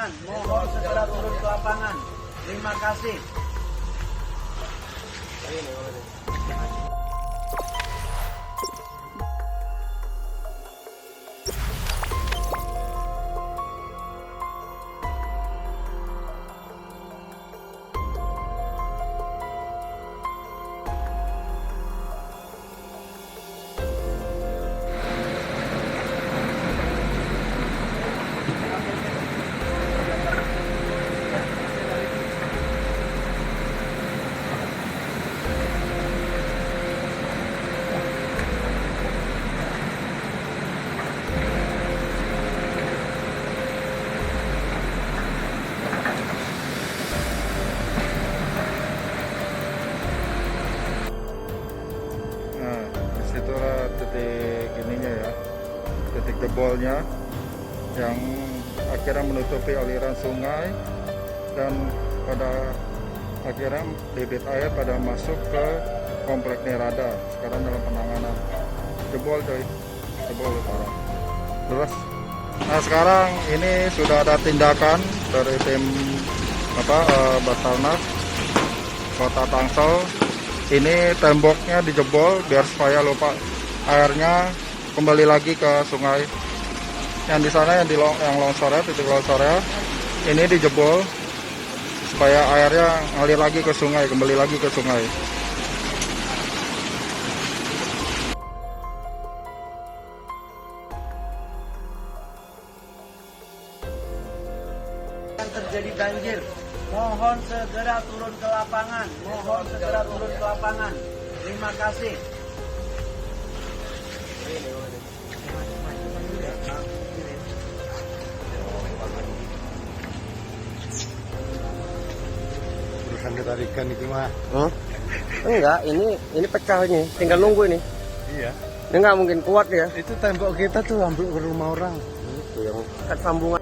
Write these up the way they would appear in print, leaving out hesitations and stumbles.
lapangan. Mohon segera turun ke lapangan. Terima kasih. Nah, disitulah titik ininya ya, titik jebolnya yang akhirnya menutupi aliran sungai dan pada akhirnya debit air pada masuk ke komplek Nirada. Sekarang dalam penanganan. Jebol coy, jebol parah. Terus, nah sekarang ini sudah ada tindakan dari tim Basarnas Kota Tangsel. Ini temboknya dijebol biar supaya lupa airnya kembali lagi ke sungai. Yang di sana yang longsornya, titik longsornya ini dijebol supaya airnya ngalir lagi ke sungai, kembali lagi ke sungai. Yang terjadi banjir, mohon segera turun ke lapangan. Mohon segera turun ke lapangan. Terima kasih. Urusan ketarikan itu mah. Enggak, ini pecah ini, tinggal nunggu ini. Iya. Ini nggak mungkin kuat ya. Itu tembok kita tuh ambil ke rumah orang. Itu yang kan sambungan.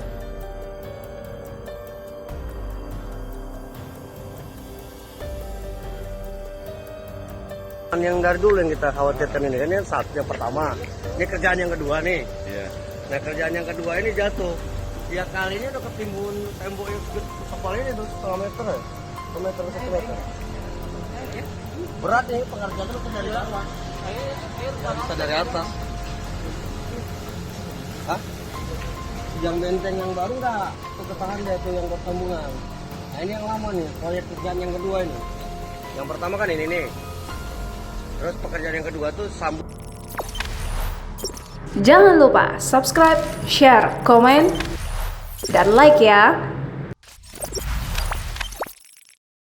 Yang dari dulu yang kita khawatirkan ini kan yang satu yang pertama. Ini kerjaan yang kedua nih. Iya. Nah kerjaan yang kedua ini jatuh. Ya kali ini udah ketimbun tembok yang tebal ini tuh setengah meter ya. 1 meter 1 meter. Berat nih pengerjaan itu dari bawah. Bisa dari atas. Hah? Yang benteng yang baru nggak ketahan dia tuh yang kesambungan. Nah ini yang lama nih, proyek kerjaan yang kedua ini. Yang pertama kan ini nih. Terus pekerjaan yang kedua tuh sambung. Jangan lupa subscribe, share, komen, dan like ya.